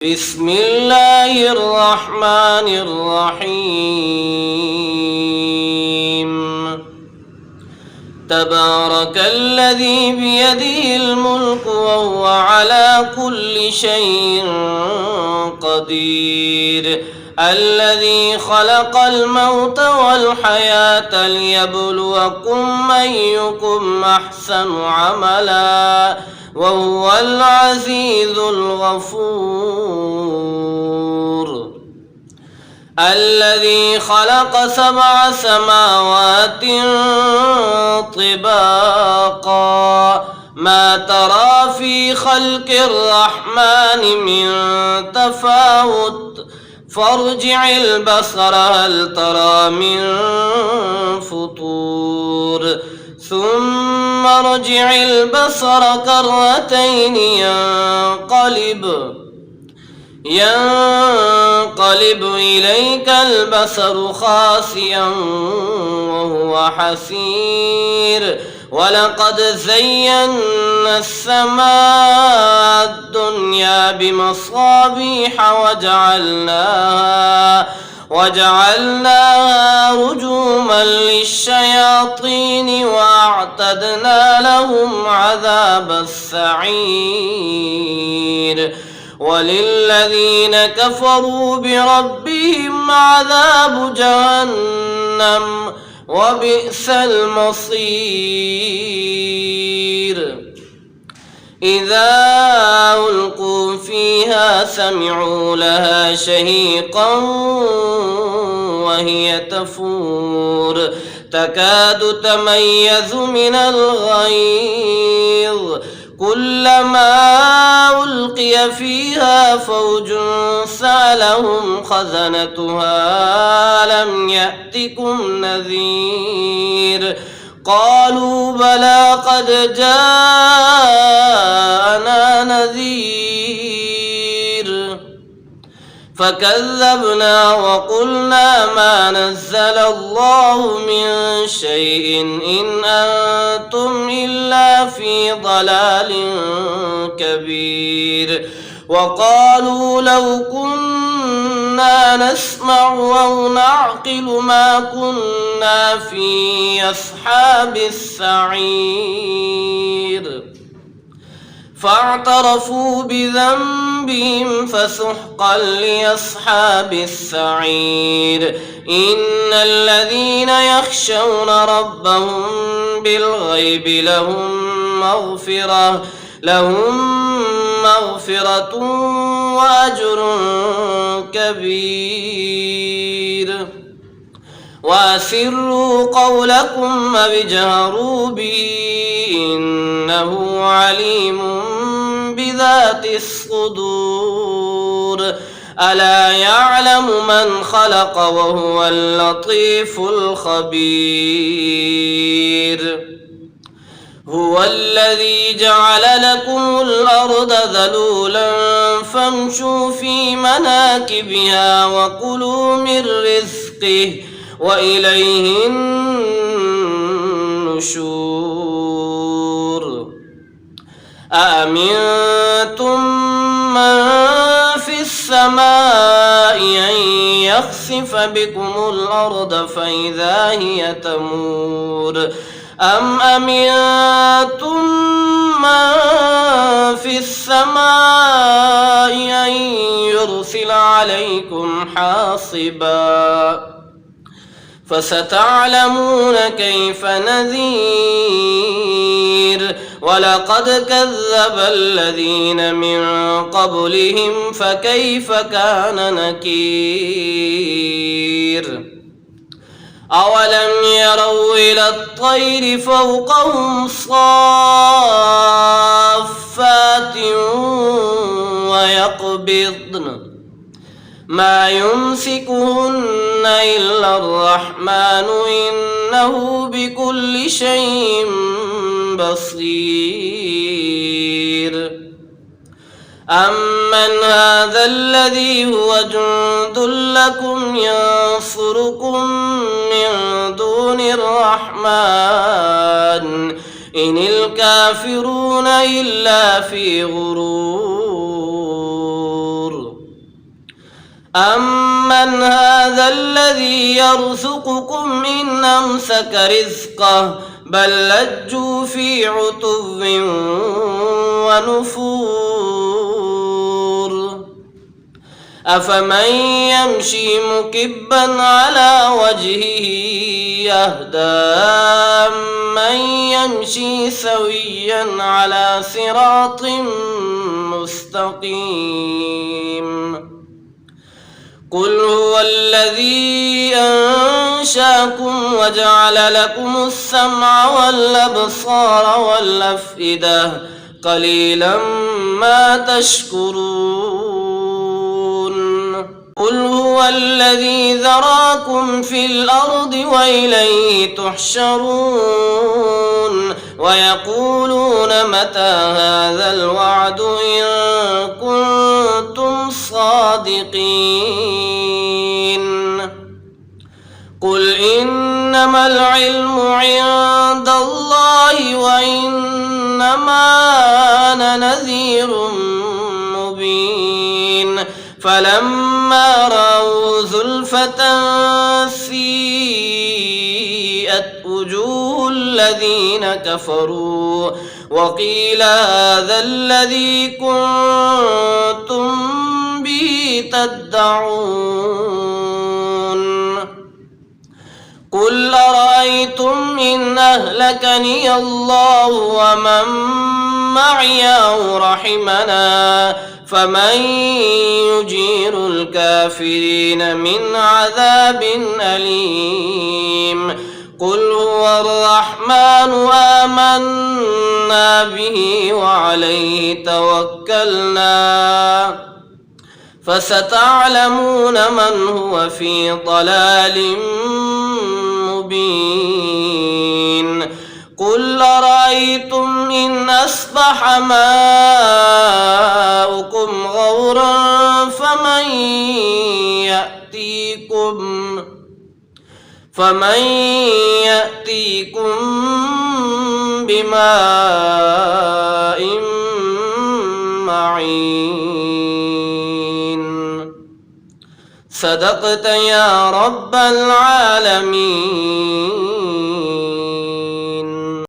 بسم الله الرحمن الرحيم. تبارك الذي بيده الملك وهو على كل شيء قدير، الذي خلق الموت والحياة ليبلوكم أيكم أحسن عملا وهو العزيز الغفور. الذي خلق 7 سماوات طباقا ما ترى في خلق الرحمن من تفاوت فارجع البصر هل ترى من فطور ثم ارجع البصر كرتين ينقلب إليك البصر خاسئا وهو حسير. ولقد زينا السماء الدنيا بمصابيح وجعلناها رجوما للشياطين وأعتدنا لهم عذاب السعير. وللذين كفروا بربهم عذاب جهنم وبئس المصير. إذا ألقوا فيها سمعوا لها شهيقا وهي تفور تكاد تميز من الغيظ كلما ألقي فيها فوج سألهم خزنتها ألم يأتكم نذير قالوا بلى قد جاءنا نذير فكذبنا وقلنا ما نزل الله من شيء إن أنتم إلا في ضلال كبير. وقالوا لو كنا نسمع أو نعقل ما كنا في أصحاب السعير فاعترفوا بذنبهم فسحقا لأصحاب السعير. إن الذين يخشون ربهم بالغيب لهم مغفرة وأجر كبير. وأسروا قولكم أو اجهروا به إنه عليم بذات الصدور. ألا يعلم من خلق وهو اللطيف الخبير. هو الذي جعل لكم الأرض ذلولا فامشوا في مناكبها وكلوا من رزقه وإليه النشور. أأمنتم من في السماء أن يخسف بكم الأرض فإذا هي تمور أم أمنتم من في السماء أن يرسل عليكم حاصبا فستعلمون كيف نذير. ولقد كذب الذين من قبلهم فكيف كان نكير. أولم يروا إلى الطير فوقهم صافات ويقبضن ما يمسكهن إلا الرحمن إنه بكل شيء بصير. أمن هذا الذي هو جند لكم ينصركم من دون الرحمن إن الكافرون إلا في غرور. أمن هذا الذي يرزقكم إن أمسك رزقه بل لجوا في عتو ونفور أفمن يمشي مكبا على وجهه يهدى أمن يمشي سويا على صراط مستقيم قل هو الذي أنشاكم وجعل لكم السمع والأبصار والأفئدة قليلا ما تشكرون قل هو الذي ذراكم في الأرض وإليه تحشرون ويقولون متى هذا الوعد إن كنتم صادقين قل إنما العلم عند الله وإنما أنا نذير مبين فلما رأوا زلفة سيئت وجوه الذين كفروا وقيل هذا الذي كنتم به تدعون قل أرأيتم إن أهلكني الله ومن معي أو رحمنا فمن يجير الكافرين من عذاب أليم قل هو الرحمن آمنا به وعليه توكلنا فستعلمون من هو في ضلال مبين قل أرأيتم إن أصبح ماؤكم غورا فمن يأتيكم بماء معين صدقت يا رب العالمين.